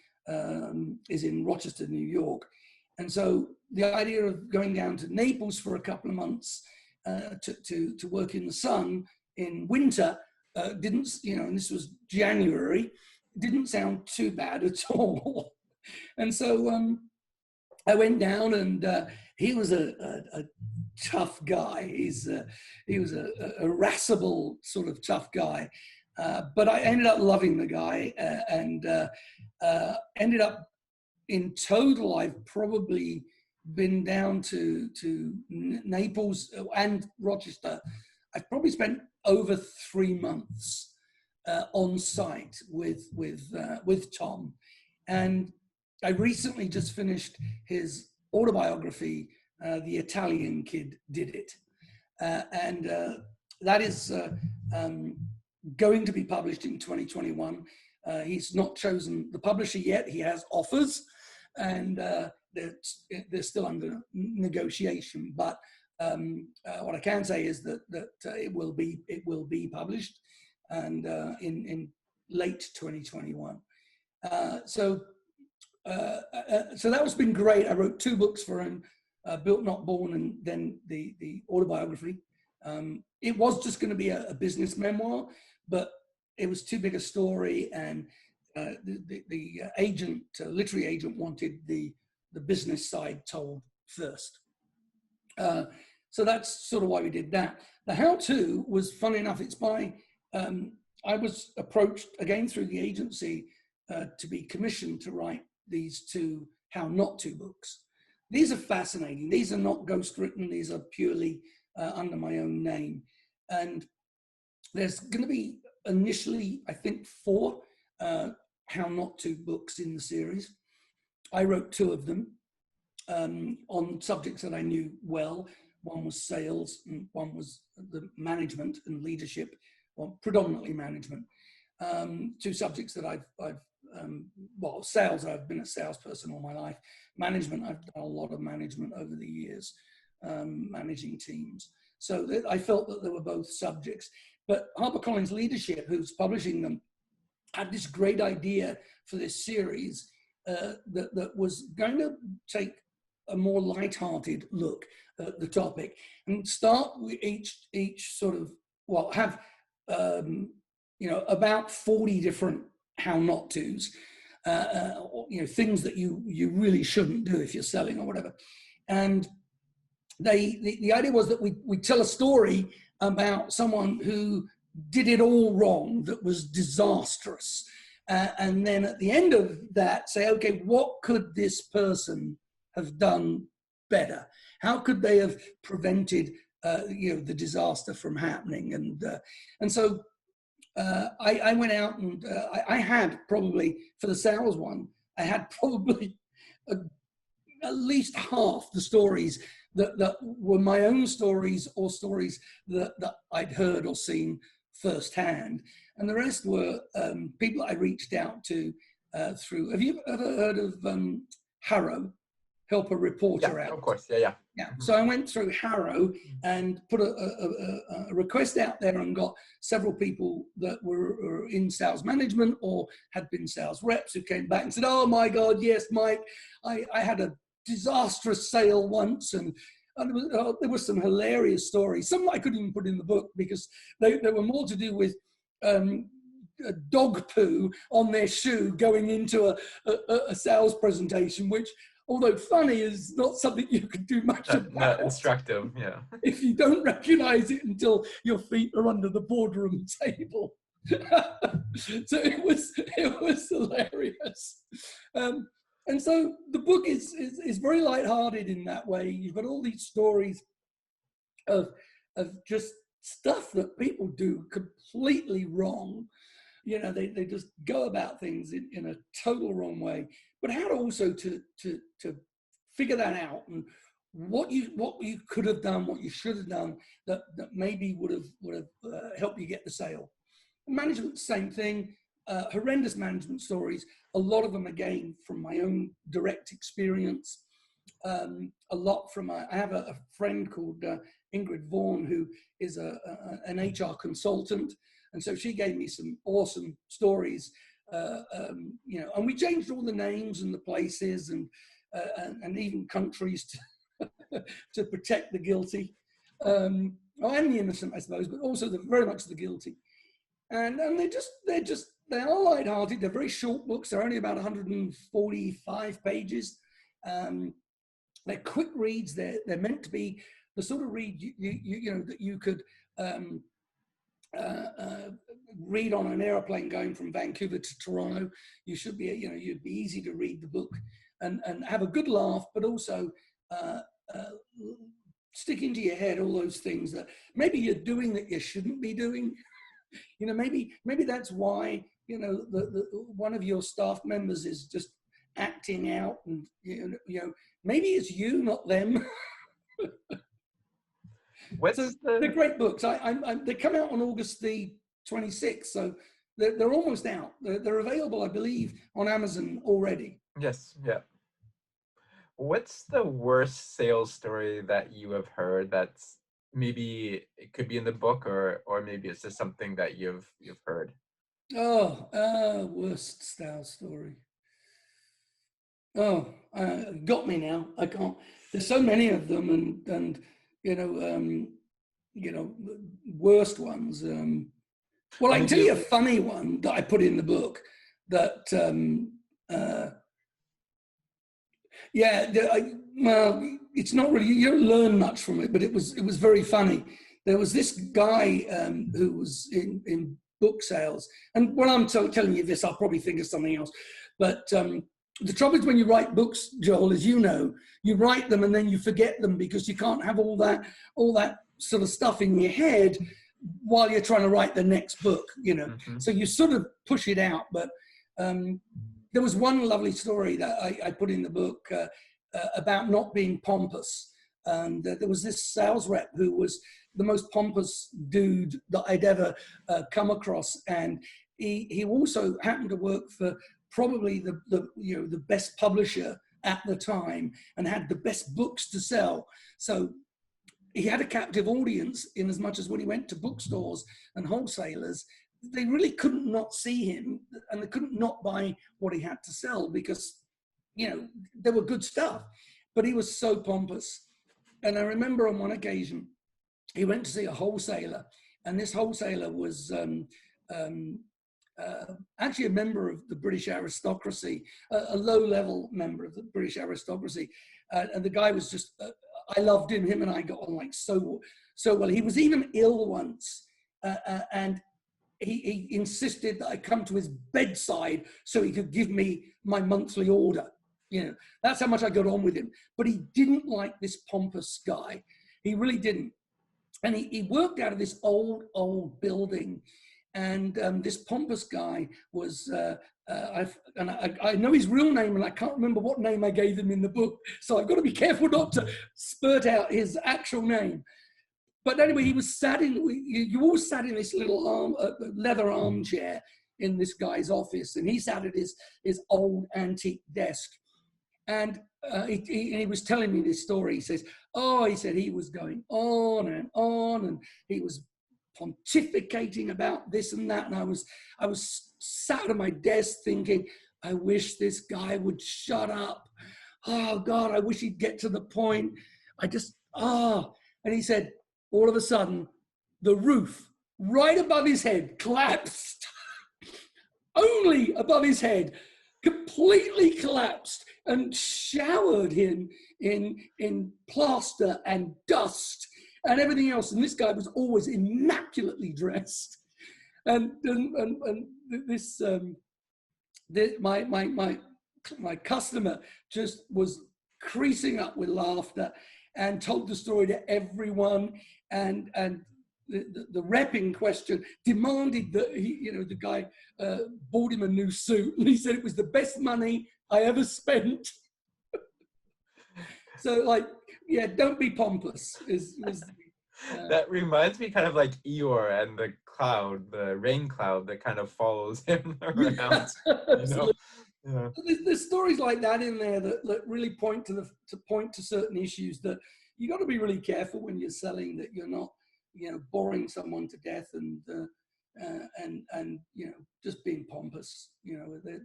is in Rochester, New York. And so the idea of going down to Naples for a couple of months to work in the sun in winter didn't, and this was January, didn't sound too bad at all. And so I went down, and he was a tough guy. He was a irascible sort of tough guy. But I ended up loving the guy, and ended up in total, I've probably been down to Naples and Rochester. I've probably spent over 3 months on site with Tom. And I recently just finished his autobiography, The Italian Kid Did It. And that is going to be published in 2021. He's not chosen the publisher yet. He has offers, and they're still under negotiation. But what I can say is that it will be published, and in late 2021. So that's been great. I wrote 2 books for him, Built Not Born, and then the autobiography. It was just going to be a business memoir, but it was too big a story, and the agent, literary agent, wanted the business side told first. So that's sort of why we did that. The how-to was, funny enough, it's by, I was approached again through the agency to be commissioned to write these 2 how not to books. These are fascinating. These are not ghostwritten. These are purely under my own name. And there's going to be initially, I think, 4 how not to books in the series. I wrote 2 of them on subjects that I knew well. One was sales, and one was the management and leadership, well, predominantly management. 2 subjects that I've well, sales, I've been a salesperson all my life. Management, I've done a lot of management over the years, managing teams. So I felt that they were both subjects. But HarperCollins Leadership, who's publishing them, had this great idea for this series that was going to take a more light-hearted look at the topic and start with each sort of, well, have about 40 different how not tos, things that you really shouldn't do if you're selling or whatever. And the idea was that we tell a story about someone who did it all wrong, that was disastrous. And then at the end of that, say, okay, what could this person have done better? How could they have prevented the disaster from happening? And so I went out and I had probably, for the sales one, I had probably at least half the stories that were my own stories or stories that I'd heard or seen firsthand. And the rest were people I reached out to through, have you ever heard of Harrow? Help a reporter out. Of course, yeah. So I went through Harrow and put a request out there and got several people that were in sales management or had been sales reps who came back and said, oh my God, yes, Mike, I had a disastrous sale once, and there were some hilarious stories. Some I couldn't even put in the book because they were more to do with a dog poo on their shoe going into a sales presentation, which, although funny, is not something you can do much about. Not instructive, yeah. If you don't recognize it until your feet are under the boardroom table. So it was hilarious. And so the book is very lighthearted in that way. You've got all these stories of just stuff that people do completely wrong. They just go about things in a total wrong way. But how to also to figure that out, and what you could have done, what you should have done that maybe would have helped you get the sale. Management, same thing. Horrendous management stories. A lot of them, again, from my own direct experience. A lot from I have a friend called Ingrid Vaughan, who is an HR consultant, and so she gave me some awesome stories. And we changed all the names and the places and even countries to protect the guilty, and the innocent, I suppose, but also very much the guilty. And they are lighthearted. They're very short books. They're only about 145 pages. They're quick reads. They're meant to be the sort of read that you could read on an airplane going from Vancouver to Toronto. You should be, you'd be easy to read the book and have a good laugh, but also stick into your head all those things that maybe you're doing that you shouldn't be doing. Maybe that's why, one of your staff members is just acting out, and maybe it's you, not them. They're great books. They come out on August the 26th, so they're almost out. They're available, I believe, on Amazon already. Yes, yeah. What's the worst sales story that you have heard that's maybe it could be in the book, or maybe it's just something that you've heard? Worst sales story. Got me now. I can't. There's so many of them, and worst ones. Well, I can tell you a funny one that I put in the book. That it's not really, you don't learn much from it, but it was very funny. There was this guy who was in book sales, and when I'm telling you this, I'll probably think of something else. But The trouble is when you write books, Joel, as you know, you write them and then you forget them because you can't have all that sort of stuff in your head while you're trying to write the next book, you know. So you sort of push it out. But there was one lovely story that I put in the book about not being pompous. And there was this sales rep who was the most pompous dude that I'd ever come across. And he also happened to work for probably the best publisher at the time and had the best books to sell. So he had a captive audience in as much as when he went to bookstores and wholesalers, they really couldn't not see him and they couldn't not buy what he had to sell because, you know, they were good stuff, but he was so pompous. And I remember on one occasion, he went to see a wholesaler, and this wholesaler was actually a member of the British aristocracy, a low-level member of the British aristocracy. And the guy was just, I loved him. Him and I got on like so well. He was even ill once, and he insisted that I come to his bedside so he could give me my monthly order. You know, that's how much I got on with him. But he didn't like this pompous guy. He really didn't. And he worked out of this old building. And this pompous guy was, I know his real name and I can't remember what name I gave him in the book. So I've got to be careful not to spurt out his actual name. But anyway, he was sat in, you all sat in this little leather armchair in this guy's office. And he sat at his old antique desk. And he was telling me this story. He says, he said he was going on, and he was pontificating about this and that. And I was sat at my desk thinking, I wish this guy would shut up. Oh God, I wish he'd get to the point. And he said, all of a sudden, the roof right above his head collapsed. Only above his head, completely collapsed and showered him in plaster and dust and everything else. And this guy was always immaculately dressed. And this my customer just was creasing up with laughter and told the story to everyone. And the rep in question demanded that the guy bought him a new suit, and he said it was the best money I ever spent. So, don't be pompous. That reminds me kind of like Eeyore and the cloud, the rain cloud that kind of follows him around. Yeah. There's stories like that in there that really point to certain issues that you got to be really careful when you're selling, that you're not boring someone to death and just being pompous.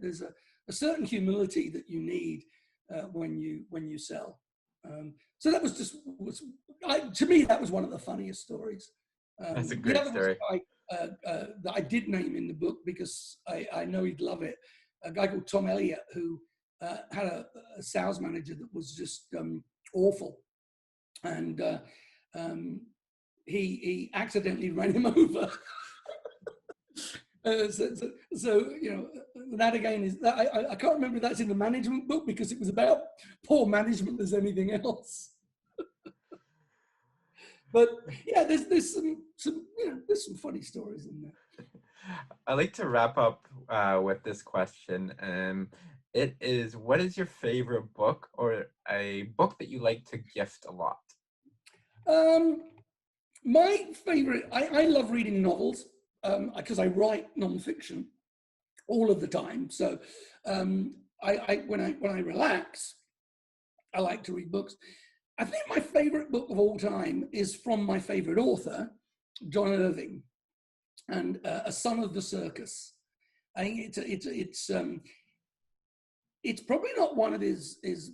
There's a certain humility that you need when you sell. So that was to me, that was one of the funniest stories. That's a great story. That I did name in the book because I know he'd love it. A guy called Tom Elliott, who had a sales manager that was just awful. And he accidentally ran him over. So that again is that I can't remember if that's in the management book because it was about poor management as anything else. But yeah, there's some funny stories in there. I like to wrap up with this question. It is, what is your favorite book or a book that you like to gift a lot? My favorite, I love reading novels because I write nonfiction all of the time. So when I relax, I like to read books. I think my favorite book of all time is from my favorite author, John Irving, and A Son of the Circus. I think it's probably not one of his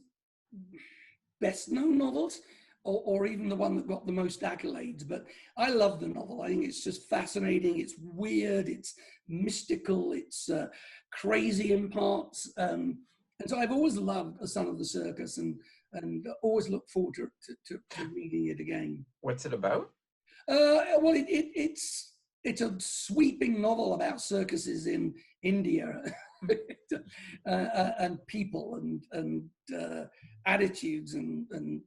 best known novels, or even the one that got the most accolades, but I love the novel. I think it's just fascinating. It's weird, it's mystical, it's crazy in parts. And so I've always loved A Son of the Circus and always look forward to reading it again. What's it about? Well, it's a sweeping novel about circuses in India. and people and attitudes and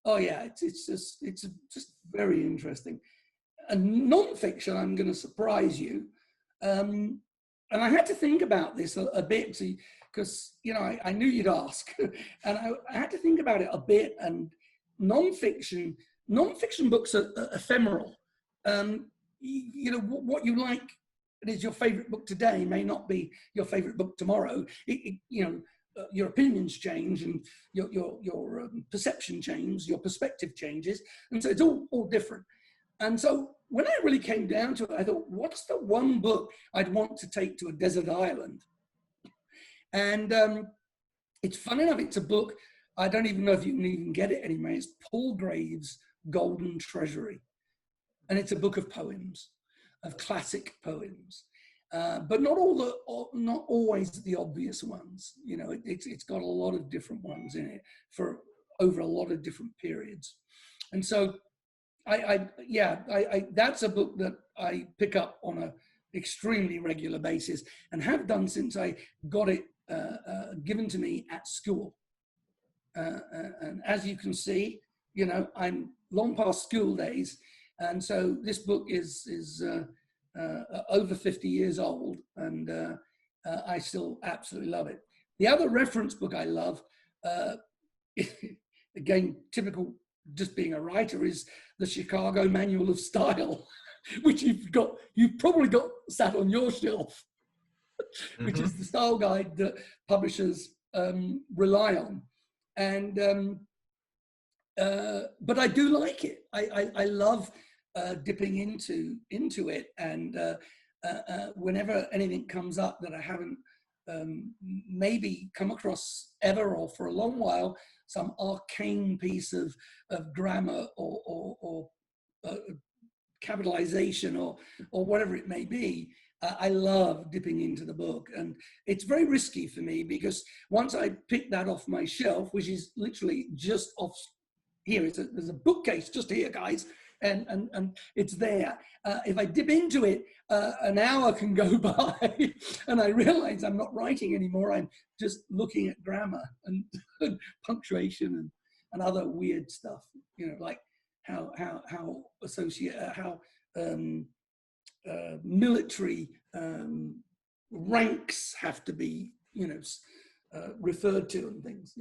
oh yeah, it's just very interesting. And nonfiction, I'm going to surprise you, and I had to think about this a bit because I knew you'd ask, and I had to think about it a bit. And nonfiction books are ephemeral. What you like is your favorite book today may not be your favorite book tomorrow. Your opinions change, and your perception changes, your perspective changes, and so it's all different. And so when I really came down to it, I thought, what's the one book I'd want to take to a desert island? And it's fun enough, it's a book, I don't even know if you can even get it anymore. It's Paul Graves' Golden Treasury. And it's a book of poems, of classic poems. But not always the obvious ones. It's got a lot of different ones in it for over a lot of different periods. And so that's a book that I pick up on an extremely regular basis and have done since I got it given to me at school. And as you can see, I'm long past school days, and so this book is over 50 years old, and I still absolutely love it. The other reference book I love, again, typical just being a writer, is the Chicago Manual of Style, which you've probably got sat on your shelf, which is the style guide that publishers rely on. And but I do like it. I love dipping into it, and whenever anything comes up that I haven't maybe come across ever or for a long while, some arcane piece of grammar or capitalization or whatever it may be, I love dipping into the book. And it's very risky for me, because once I pick that off my shelf, which is literally just off here, there's a bookcase just here, guys, and it's there. If I dip into it, an hour can go by and I realize I'm not writing anymore. I'm just looking at grammar and punctuation and other weird stuff, like how military ranks have to be, referred to and things,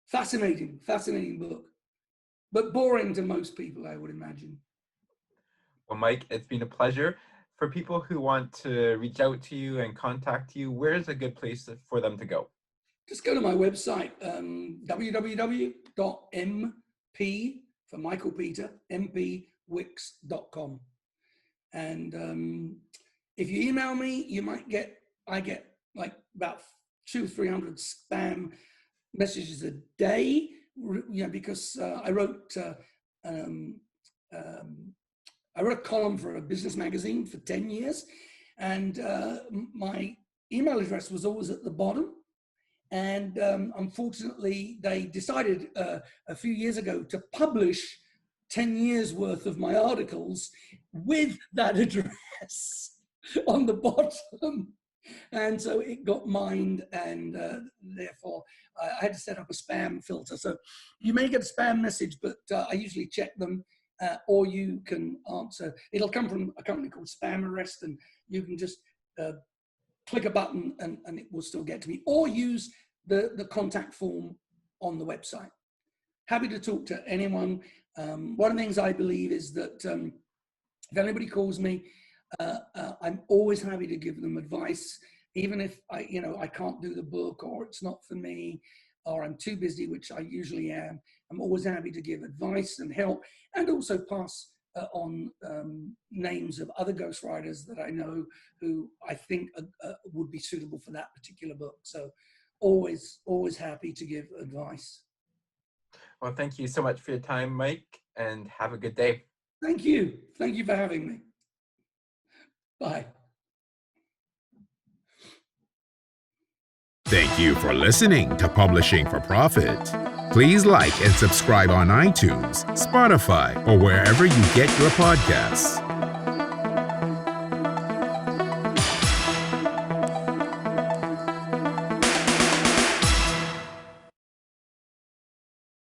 Fascinating book, but boring to most people, I would imagine. Well, Mike, it's been a pleasure. For people who want to reach out to you and contact you, where's a good place for them to go? Just go to my website, www.mp, for Michael Peter, mpwicks.com. And if you email me, I get like about 200-300 spam messages a day, because I wrote a column for a business magazine for 10 years, and my email address was always at the bottom. And unfortunately, they decided a few years ago to publish 10 years worth of my articles with that address on the bottom. And so it got mined, and therefore I had to set up a spam filter. So you may get a spam message, but I usually check them, or you can answer. It'll come from a company called Spam Arrest, and you can just click a button and it will still get to me, or use the contact form on the website. Happy to talk to anyone. One of the things I believe is that if anybody calls me, I'm always happy to give them advice, even if I can't do the book, or it's not for me, or I'm too busy, which I usually am. I'm always happy to give advice and help, and also pass on names of other ghostwriters that I know who I think would be suitable for that particular book. So always happy to give advice. Well, thank you so much for your time, Mike, and have a good day. Thank you. Thank you for having me. Bye. Thank you for listening to Publishing for Profit. Please like and subscribe on iTunes, Spotify, or wherever you get your podcasts.